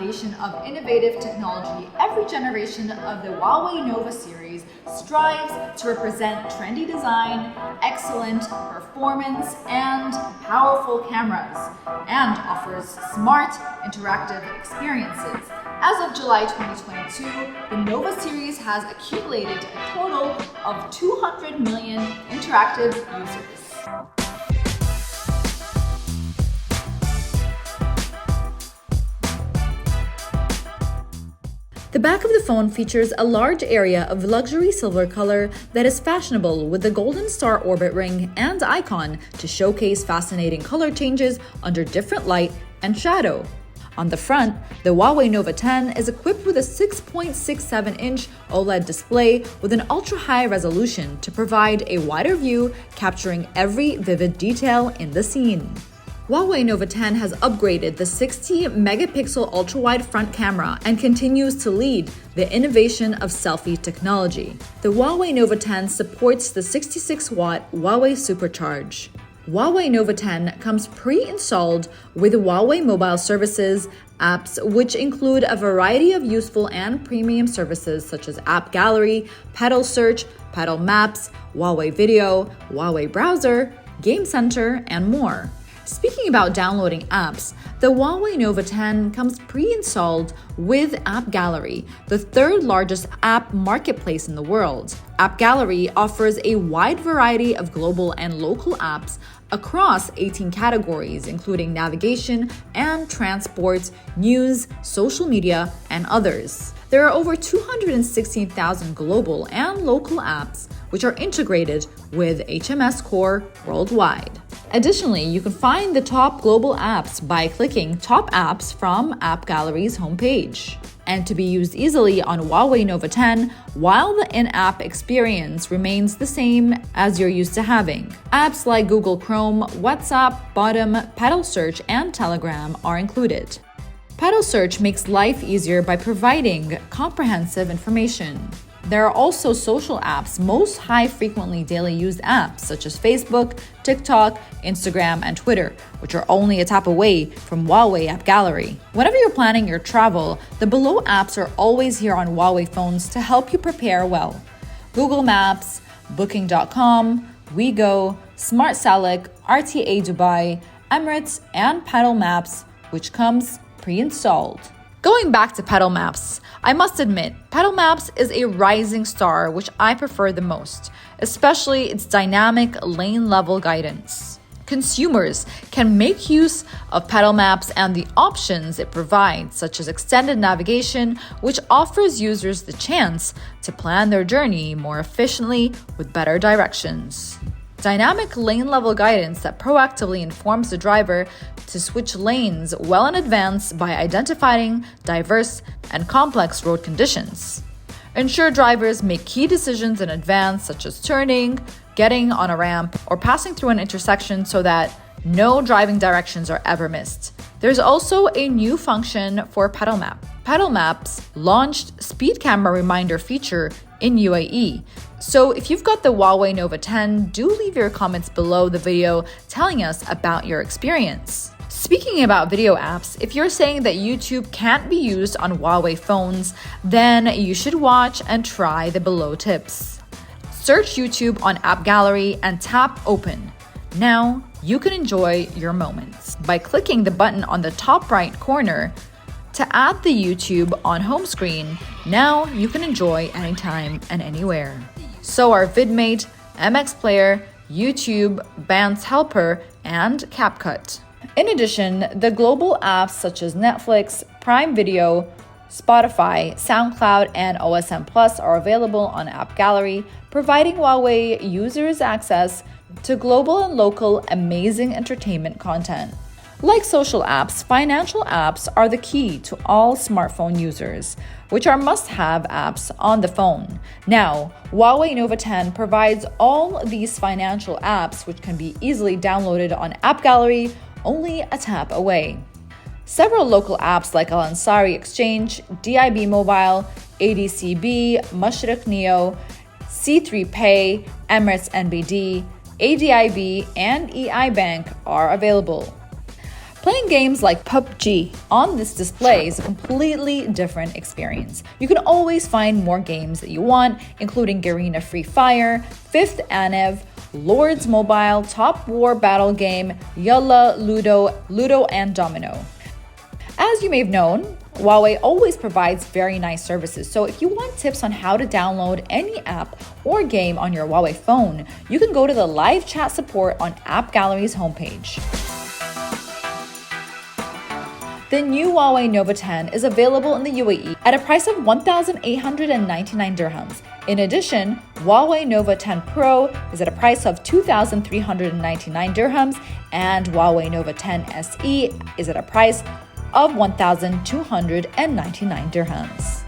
foundation of innovative technology, every generation of the Huawei Nova series strives to represent trendy design, excellent performance, and powerful cameras, and offers smart, interactive experiences. As of July 2022, the Nova series has accumulated a total of 200 million interactive users. The back of the phone features a large area of luxury silver color that is fashionable with the golden star orbit ring and icon to showcase fascinating color changes under different light and shadow. On the front, the Huawei Nova 10 is equipped with a 6.67-inch OLED display with an ultra-high resolution to provide a wider view, capturing every vivid detail in the scene. Huawei Nova 10 has upgraded the 60-megapixel ultra-wide front camera and continues to lead the innovation of selfie technology. The Huawei Nova 10 supports the 66-watt Huawei Supercharge. Huawei Nova 10 comes pre-installed with Huawei mobile services, apps which include a variety of useful and premium services such as AppGallery, Pedal Search, Pedal Maps, Huawei Video, Huawei Browser, Game Center, and more. Speaking about downloading apps, the Huawei Nova 10 comes pre-installed with AppGallery, the third largest app marketplace in the world. AppGallery offers a wide variety of global and local apps across 18 categories, including navigation and transport, news, social media, and others. There are over 216,000 global and local apps which are integrated with HMS Core worldwide. Additionally, you can find the top global apps by clicking Top Apps from AppGallery's homepage. And to be used easily on Huawei Nova 10, while the in-app experience remains the same as you're used to having. Apps like Google Chrome, WhatsApp, Bottom, Pedal Search, and Telegram are included. Pedal Search makes life easier by providing comprehensive information. There are also social apps, most high-frequently daily used apps such as Facebook, TikTok, Instagram, and Twitter, which are only a tap away from Huawei AppGallery. Whenever you're planning your travel, the below apps are always here on Huawei phones to help you prepare well. Google Maps, Booking.com, WeGo, Smart Salic, RTA Dubai, Emirates, and Pedal Maps, which comes pre-installed. Going back to Pedal Maps, I must admit, Pedal Maps is a rising star which I prefer the most, especially its dynamic lane-level guidance. Consumers can make use of Pedal Maps and the options it provides, such as extended navigation, which offers users the chance to plan their journey more efficiently with better directions. Dynamic lane-level guidance that proactively informs the driver to switch lanes well in advance by identifying diverse and complex road conditions. Ensure drivers make key decisions in advance, such as turning, getting on a ramp, or passing through an intersection so that no driving directions are ever missed. There's also a new function for Pedal Map. Pedal Maps launched speed camera reminder feature in UAE. So if you've got the Huawei Nova 10, do leave your comments below the video telling us about your experience. Speaking about video apps, if you're saying that YouTube can't be used on Huawei phones, then you should watch and try the below tips. Search YouTube on AppGallery and tap Open. Now you can enjoy your moments by clicking the button on the top right corner to add the YouTube on home screen. Now you can enjoy anytime and anywhere. So are VidMate, MX Player, YouTube, Band's Helper, and CapCut. In addition, the global apps such as Netflix, Prime Video, Spotify, SoundCloud, and OSM Plus are available on AppGallery, providing Huawei users access to global and local amazing entertainment content. Like social apps, financial apps are the key to all smartphone users, which are must-have apps on the phone. Now, Huawei Nova 10 provides all these financial apps which can be easily downloaded on AppGallery, only a tap away. Several local apps like Al Ansari Exchange, DIB Mobile, ADCB, Mashriq Neo, C3 Pay, Emirates NBD, ADIB, and EI Bank are available. Playing games like PUBG on this display is a completely different experience. You can always find more games that you want, including Garena Free Fire, Fifth Anev, Lords Mobile, Top War Battle Game, Yulla, Ludo, and Domino. As you may have known, Huawei always provides very nice services, so if you want tips on how to download any app or game on your Huawei phone, you can go to the live chat support on AppGallery's homepage. The new Huawei Nova 10 is available in the UAE at a price of 1,899 dirhams. In addition, Huawei Nova 10 Pro is at a price of 2,399 dirhams, and Huawei Nova 10 SE is at a price of 1,299 dirhams.